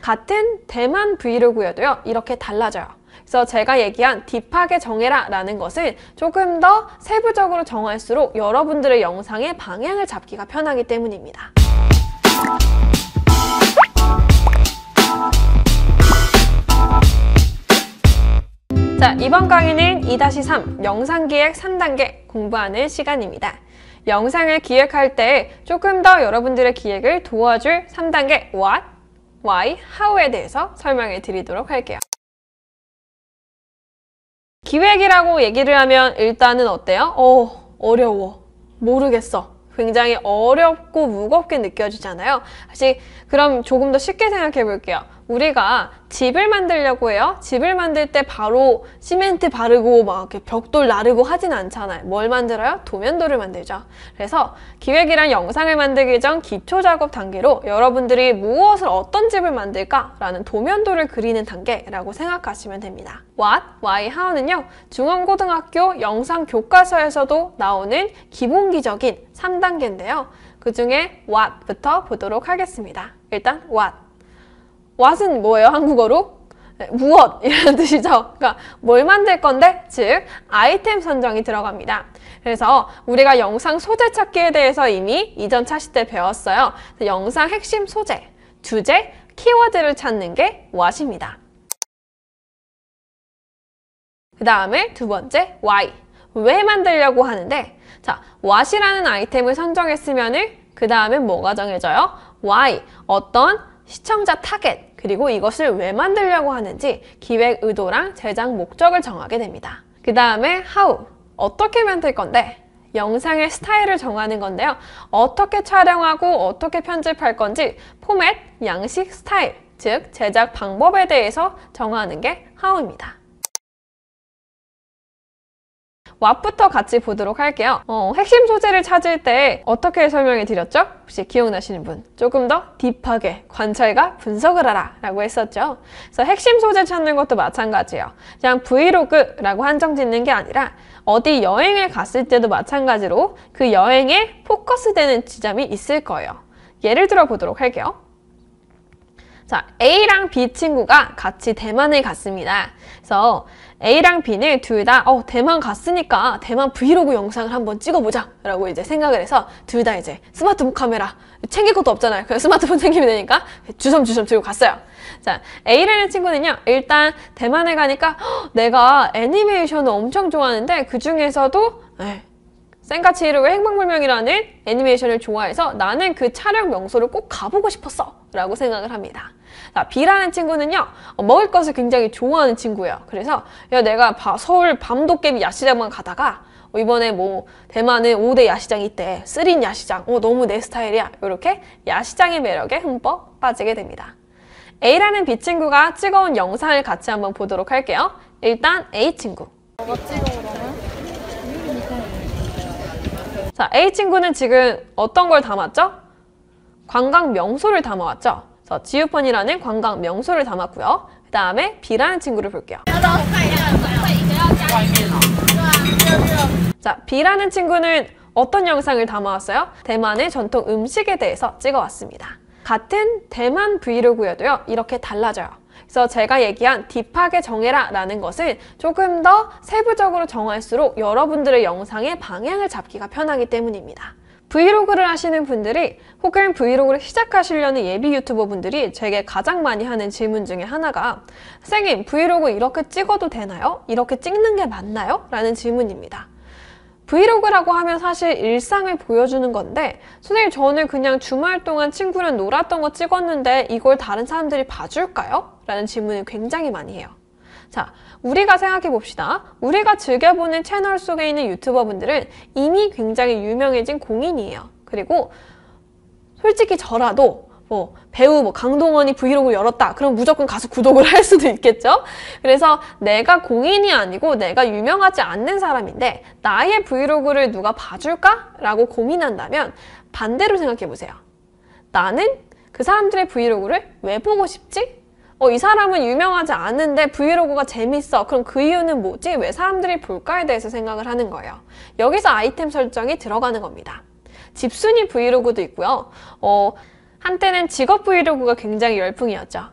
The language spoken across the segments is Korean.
같은 대만 브이로그여도요, 이렇게 달라져요. 그래서 제가 얘기한 딥하게 정해라 라는 것은 조금 더 세부적으로 정할수록 여러분들의 영상의 방향을 잡기가 편하기 때문입니다. 자, 이번 강의는 2-3 영상기획 3단계 공부하는 시간입니다. 영상을 기획할 때 조금 더 여러분들의 기획을 도와줄 3단계 What, Why, How에 대해서 설명해 드리도록 할게요. 기획이라고 얘기를 하면 일단은 어때요? 어려워. 모르겠어. 굉장히 어렵고 무겁게 느껴지잖아요. 그럼 조금 더 쉽게 생각해 볼게요. 우리가 집을 만들려고 해요. 집을 만들 때 바로 시멘트 바르고 막 이렇게 벽돌 나르고 하진 않잖아요. 뭘 만들어요? 도면도를 만들죠. 그래서 기획이란 영상을 만들기 전 기초 작업 단계로 여러분들이 무엇을 어떤 집을 만들까라는 도면도를 그리는 단계라고 생각하시면 됩니다. What, Why, How는요. 중앙고등학교 영상 교과서에서도 나오는 기본기적인 3단계인데요. 그 중에 What부터 보도록 하겠습니다. 일단 What. What은 뭐예요? 한국어로? 네, 무엇 이라는 뜻이죠. 그러니까 뭘 만들 건데? 즉 아이템 선정이 들어갑니다. 그래서 우리가 영상 소재 찾기에 대해서 이미 이전 차시 때 배웠어요. 영상 핵심 소재, 주제, 키워드를 찾는 게 What입니다. 그 다음에 두 번째 Why. 왜 만들려고 하는데, 자, What이라는 아이템을 선정했으면은 그 다음에 뭐가 정해져요? Why. 어떤 시청자 타겟, 그리고 이것을 왜 만들려고 하는지 기획 의도랑 제작 목적을 정하게 됩니다. 그 다음에 How, 어떻게 만들 건데? 영상의 스타일을 정하는 건데요. 어떻게 촬영하고 어떻게 편집할 건지 포맷, 양식, 스타일, 즉 제작 방법에 대해서 정하는 게 How입니다. What부터 같이 보도록 할게요. 핵심 소재를 찾을 때 어떻게 설명해 드렸죠? 혹시 기억나시는 분? 조금 더 딥하게 관찰과 분석을 하라 라고 했었죠. 그래서 핵심 소재 찾는 것도 마찬가지예요. 그냥 브이로그라고 한정 짓는 게 아니라 어디 여행을 갔을 때도 마찬가지로 그 여행에 포커스되는 지점이 있을 거예요. 예를 들어 보도록 할게요. 자, A랑 B 친구가 같이 대만을 갔습니다. 그래서 A랑 B는 둘 다 대만 갔으니까 대만 브이로그 영상을 한번 찍어보자 라고 이제 생각을 해서 둘 다 이제 스마트폰 카메라 챙길 것도 없잖아요. 그냥 스마트폰 챙기면 되니까 주섬주섬 들고 갔어요. 자, A라는 친구는요, 일단 대만에 가니까 내가 애니메이션을 엄청 좋아하는데 그 중에서도 센과7의 행방불명이라는 애니메이션을 좋아해서 나는 그 촬영 명소를 꼭 가보고 싶었어 라고 생각을 합니다. 자, B라는 친구는요, 먹을 것을 굉장히 좋아하는 친구예요. 그래서 내가 서울 밤도깨비 야시장만 가다가 이번에 대만에 5대 야시장이 있대. 3인 야시장. 너무 내 스타일이야. 이렇게 야시장의 매력에 흠뻑 빠지게 됩니다. A라는 B 친구가 찍어온 영상을 같이 한번 보도록 할게요. 일단 A 친구. 뭐가 찍어 그러면? 자, A 친구는 지금 어떤 걸 담았죠? 관광 명소를 담아왔죠. 그래서 지우펀이라는 관광 명소를 담았고요. 그 다음에 B라는 친구를 볼게요. 자, B라는 친구는 어떤 영상을 담아왔어요? 대만의 전통 음식에 대해서 찍어왔습니다. 같은 대만 브이로그여도요, 이렇게 달라져요. 그래서 제가 얘기한 딥하게 정해라 라는 것은 조금 더 세부적으로 정할수록 여러분들의 영상의 방향을 잡기가 편하기 때문입니다. 브이로그를 하시는 분들이 혹은 브이로그를 시작하시려는 예비 유튜버 분들이 제게 가장 많이 하는 질문 중에 하나가 선생님, 브이로그 이렇게 찍어도 되나요? 이렇게 찍는 게 맞나요? 라는 질문입니다. 브이로그라고 하면 사실 일상을 보여주는 건데 선생님, 저는 그냥 주말 동안 친구랑 놀았던 거 찍었는데 이걸 다른 사람들이 봐줄까요? 라는 질문을 굉장히 많이 해요. 자, 우리가 생각해 봅시다. 우리가 즐겨보는 채널 속에 있는 유튜버 분들은 이미 굉장히 유명해진 공인이에요. 그리고 솔직히 저라도 배우 강동원이 브이로그를 열었다. 그럼 무조건 가서 구독을 할 수도 있겠죠? 그래서 내가 공인이 아니고 내가 유명하지 않는 사람인데 나의 브이로그를 누가 봐줄까? 라고 고민한다면 반대로 생각해 보세요. 나는 그 사람들의 브이로그를 왜 보고 싶지? 이 사람은 유명하지 않은데 브이로그가 재밌어. 그럼 그 이유는 뭐지? 왜 사람들이 볼까에 대해서 생각을 하는 거예요. 여기서 아이템 설정이 들어가는 겁니다. 집순이 브이로그도 있고요. 한때는 직업 브이로그가 굉장히 열풍이었죠.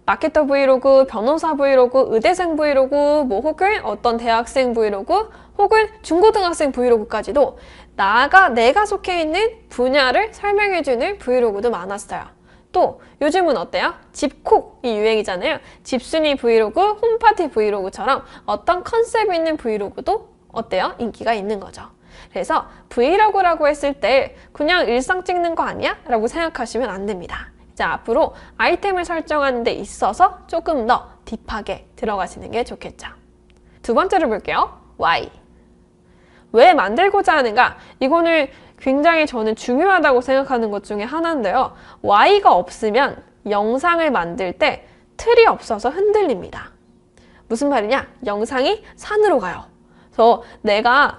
마케터 브이로그, 변호사 브이로그, 의대생 브이로그, 뭐 혹은 어떤 대학생 브이로그, 혹은 중고등학생 브이로그까지도 내가 속해 있는 분야를 설명해주는 브이로그도 많았어요. 또 요즘은 어때요? 집콕이 유행이잖아요. 집순이 브이로그, 홈파티 브이로그처럼 어떤 컨셉 있는 브이로그도 어때요? 인기가 있는 거죠. 그래서 브이로그라고 했을 때 그냥 일상 찍는 거 아니야? 라고 생각하시면 안 됩니다. 이제 앞으로 아이템을 설정하는 데 있어서 조금 더 딥하게 들어가시는 게 좋겠죠. 두 번째로 볼게요. Why. 왜 만들고자 하는가? 이거는 굉장히 저는 중요하다고 생각하는 것 중에 하나인데요. Why가 없으면 영상을 만들 때 틀이 없어서 흔들립니다. 무슨 말이냐? 영상이 산으로 가요. 그래서 내가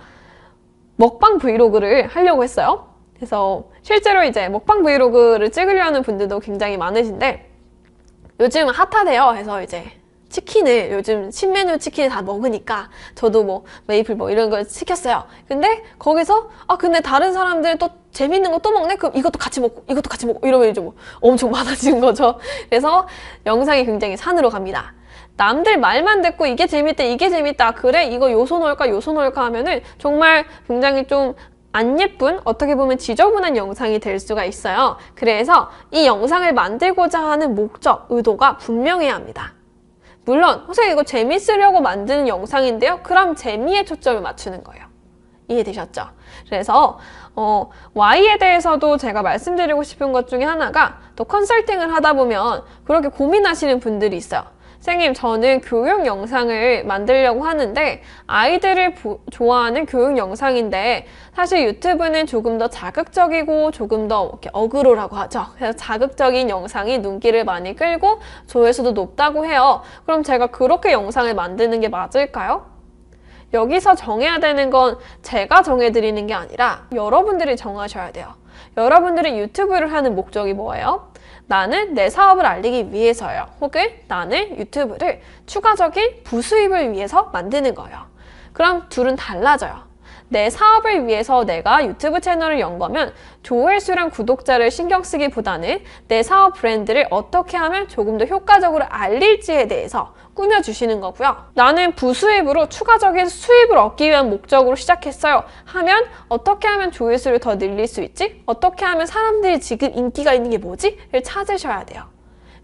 먹방 브이로그를 하려고 했어요. 그래서 실제로 이제 먹방 브이로그를 찍으려는 분들도 굉장히 많으신데 요즘 핫하대요. 해서 이제 치킨을 요즘 신메뉴 치킨을 다 먹으니까 저도 뭐 메이플 뭐 이런 걸 시켰어요. 근데 거기서 근데 다른 사람들 또 재밌는 거 또 먹네? 그럼 이것도 같이 먹고 이것도 같이 먹고 이러면 이제 뭐 엄청 많아지는 거죠. 그래서 영상이 굉장히 산으로 갑니다. 남들 말만 듣고 이게 재밌대 이게 재밌다 그래 이거 요소 넣을까 하면은 정말 굉장히 좀 안 예쁜 어떻게 보면 지저분한 영상이 될 수가 있어요. 그래서 이 영상을 만들고자 하는 목적, 의도가 분명해야 합니다. 물론 선생님 이거 재밌으려고 만드는 영상인데요. 그럼 재미에 초점을 맞추는 거예요. 이해되셨죠? 그래서 Y에 대해서도 제가 말씀드리고 싶은 것 중에 하나가 또 컨설팅을 하다 보면 그렇게 고민하시는 분들이 있어요. 선생님 저는 교육 영상을 만들려고 하는데 아이들을 좋아하는 교육 영상인데 사실 유튜브는 조금 더 자극적이고 조금 더 이렇게 어그로라고 하죠. 그래서 자극적인 영상이 눈길을 많이 끌고 조회수도 높다고 해요. 그럼 제가 그렇게 영상을 만드는 게 맞을까요? 여기서 정해야 되는 건 제가 정해드리는 게 아니라 여러분들이 정하셔야 돼요. 여러분들이 유튜브를 하는 목적이 뭐예요? 나는 내 사업을 알리기 위해서요. 혹은 나는 유튜브를 추가적인 부수입을 위해서 만드는 거예요. 그럼 둘은 달라져요. 내 사업을 위해서 내가 유튜브 채널을 연 거면 조회수랑 구독자를 신경 쓰기보다는 내 사업 브랜드를 어떻게 하면 조금 더 효과적으로 알릴지에 대해서 꾸며주시는 거고요. 나는 부수입으로 추가적인 수입을 얻기 위한 목적으로 시작했어요. 하면 어떻게 하면 조회수를 더 늘릴 수 있지? 어떻게 하면 사람들이 지금 인기가 있는 게 뭐지? 를 찾으셔야 돼요.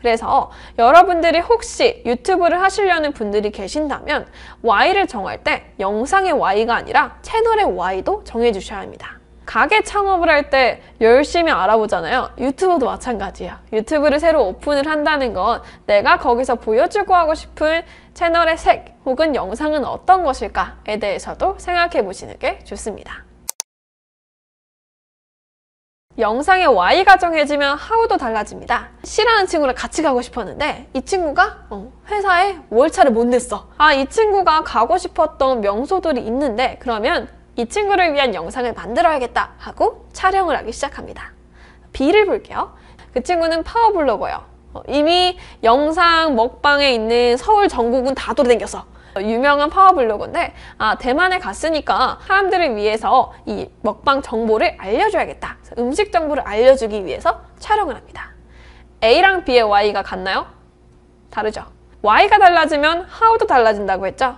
그래서 여러분들이 혹시 유튜브를 하시려는 분들이 계신다면 Y를 정할 때 영상의 Y가 아니라 채널의 Y도 정해주셔야 합니다. 가게 창업을 할 때 열심히 알아보잖아요. 유튜브도 마찬가지예요. 유튜브를 새로 오픈을 한다는 건 내가 거기서 보여주고 하고 싶은 채널의 색 혹은 영상은 어떤 것일까에 대해서도 생각해 보시는 게 좋습니다. 영상의 Y가 정해지면 How도 달라집니다. C라는 친구랑 같이 가고 싶었는데 이 친구가 회사에 월차를 못 냈어. 이 친구가 가고 싶었던 명소들이 있는데 그러면 이 친구를 위한 영상을 만들어야겠다 하고 촬영을 하기 시작합니다. B를 볼게요. 그 친구는 파워블로거예요. 이미 영상 먹방에 있는 서울 전국은 다 돌아다녔어. 유명한 파워블로거인데 대만에 갔으니까 사람들을 위해서 이 먹방 정보를 알려줘야겠다. 음식 정보를 알려주기 위해서 촬영을 합니다. A랑 B의 Y가 같나요? 다르죠. Y가 달라지면 How도 달라진다고 했죠.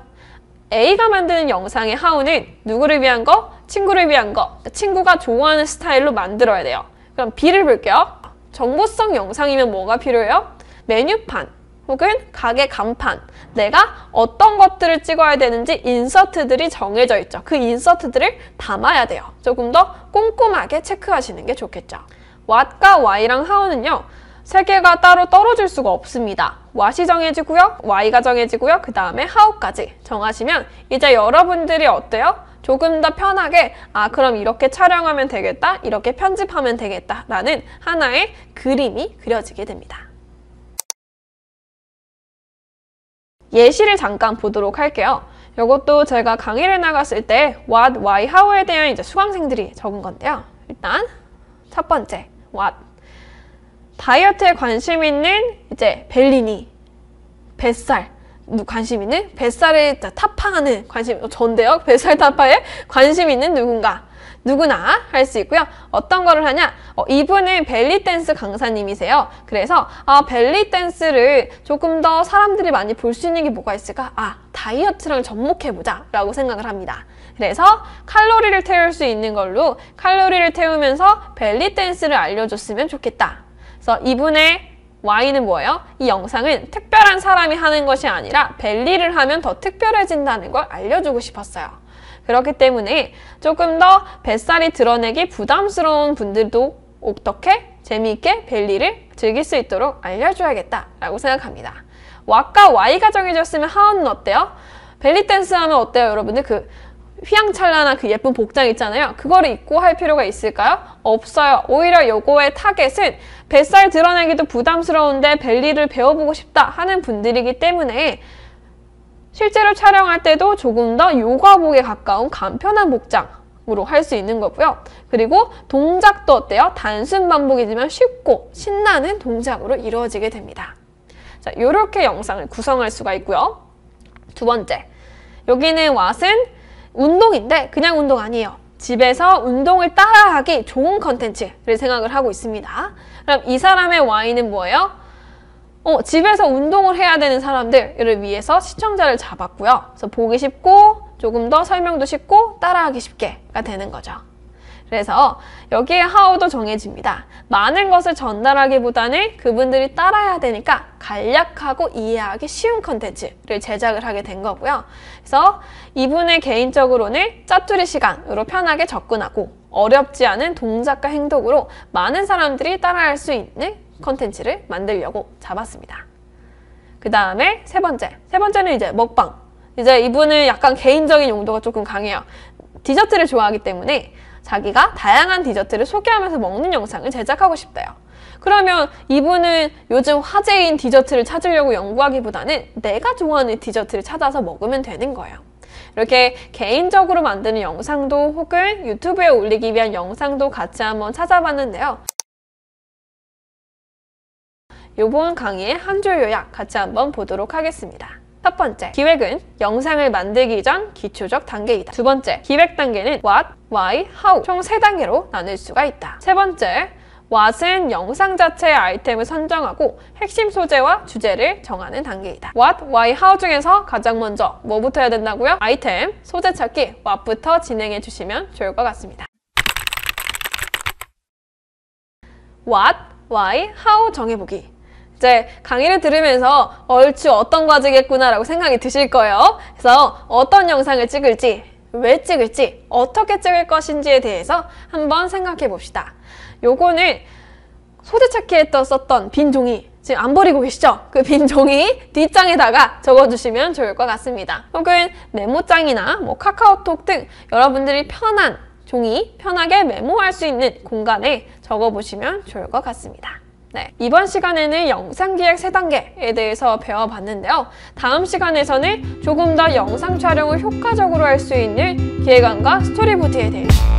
A가 만드는 영상의 How는 누구를 위한 거? 친구를 위한 거. 친구가 좋아하는 스타일로 만들어야 돼요. 그럼 B를 볼게요. 정보성 영상이면 뭐가 필요해요? 메뉴판 혹은 가게 간판, 내가 어떤 것들을 찍어야 되는지 인서트들이 정해져 있죠. 그 인서트들을 담아야 돼요. 조금 더 꼼꼼하게 체크하시는 게 좋겠죠. What과 Y랑 How는요. 세 개가 따로 떨어질 수가 없습니다. What이 정해지고요. Y가 정해지고요. 그 다음에 How까지 정하시면 이제 여러분들이 어때요? 조금 더 편하게 그럼 이렇게 촬영하면 되겠다. 이렇게 편집하면 되겠다. 라는 하나의 그림이 그려지게 됩니다. 예시를 잠깐 보도록 할게요. 이것도 제가 강의를 나갔을 때 What, Why, How에 대한 이제 수강생들이 적은 건데요. 일단 첫 번째 What. 다이어트에 관심 있는 이제 벨리니, 뱃살, 관심 있는 뱃살을 타파하는 전데요. 뱃살 타파에 관심 있는 누군가. 누구나 할 수 있고요. 어떤 거를 하냐? 이분은 벨리 댄스 강사님이세요. 그래서 벨리 댄스를 조금 더 사람들이 많이 볼 수 있는 게 뭐가 있을까? 다이어트랑 접목해보자 라고 생각을 합니다. 그래서 칼로리를 태울 수 있는 걸로 칼로리를 태우면서 벨리 댄스를 알려줬으면 좋겠다. 그래서 이분의 Y는 뭐예요? 이 영상은 특별한 사람이 하는 것이 아니라 벨리를 하면 더 특별해진다는 걸 알려주고 싶었어요. 그렇기 때문에 조금 더 뱃살이 드러내기 부담스러운 분들도 어떻게 재미있게 벨리를 즐길 수 있도록 알려줘야겠다라고 생각합니다. 아까 Y가 정해졌으면 하우는 어때요? 벨리 댄스 하면 어때요, 여러분들? 그 휘황찬란한 그 예쁜 복장 있잖아요. 그거를 입고 할 필요가 있을까요? 없어요. 오히려 요거의 타겟은 뱃살 드러내기도 부담스러운데 벨리를 배워보고 싶다 하는 분들이기 때문에 실제로 촬영할 때도 조금 더 요가복에 가까운 간편한 복장으로 할 수 있는 거고요. 그리고 동작도 어때요? 단순 반복이지만 쉽고 신나는 동작으로 이루어지게 됩니다. 자, 요렇게 영상을 구성할 수가 있고요. 두 번째, 여기는 왓은 운동인데 그냥 운동 아니에요. 집에서 운동을 따라하기 좋은 컨텐츠를 생각을 하고 있습니다. 그럼 이 사람의 Y는 뭐예요? 집에서 운동을 해야 되는 사람들을 위해서 시청자를 잡았고요. 그래서 보기 쉽고 조금 더 설명도 쉽고 따라하기 쉽게가 되는 거죠. 그래서 여기에 how도 정해집니다. 많은 것을 전달하기보다는 그분들이 따라해야 되니까 간략하고 이해하기 쉬운 컨텐츠를 제작을 하게 된 거고요. 그래서 이분의 개인적으로는 짜투리 시간으로 편하게 접근하고 어렵지 않은 동작과 행동으로 많은 사람들이 따라할 수 있는 컨텐츠를 만들려고 잡았습니다. 그 다음에 세 번째는 이제 먹방. 이제 이분은 약간 개인적인 용도가 조금 강해요. 디저트를 좋아하기 때문에 자기가 다양한 디저트를 소개하면서 먹는 영상을 제작하고 싶대요. 그러면 이분은 요즘 화제인 디저트를 찾으려고 연구하기보다는 내가 좋아하는 디저트를 찾아서 먹으면 되는 거예요. 이렇게 개인적으로 만드는 영상도 혹은 유튜브에 올리기 위한 영상도 같이 한번 찾아봤는데요. 이번 강의의 한 줄 요약 같이 한번 보도록 하겠습니다. 첫 번째, 기획은 영상을 만들기 전 기초적 단계이다. 두 번째, 기획 단계는 what, why, how 총 3단계로 나눌 수가 있다. 세 번째, what은 영상 자체의 아이템을 선정하고 핵심 소재와 주제를 정하는 단계이다. what, why, how 중에서 가장 먼저 뭐부터 해야 된다고요? 아이템, 소재 찾기, what부터 진행해 주시면 좋을 것 같습니다. what, why, how 정해보기. 이제 강의를 들으면서 얼추 어떤 과제겠구나 라고 생각이 드실 거예요. 그래서 어떤 영상을 찍을지, 왜 찍을지, 어떻게 찍을 것인지에 대해서 한번 생각해 봅시다. 요거는 소재 찾기에 썼던 빈 종이 지금 안 버리고 계시죠? 그 빈 종이 뒷장에다가 적어주시면 좋을 것 같습니다. 혹은 메모장이나 카카오톡 등 여러분들이 편한 종이, 편하게 메모할 수 있는 공간에 적어보시면 좋을 것 같습니다. 네, 이번 시간에는 영상기획 3단계에 대해서 배워봤는데요. 다음 시간에서는 조금 더 영상 촬영을 효과적으로 할 수 있는 기획안과 스토리보드에 대해서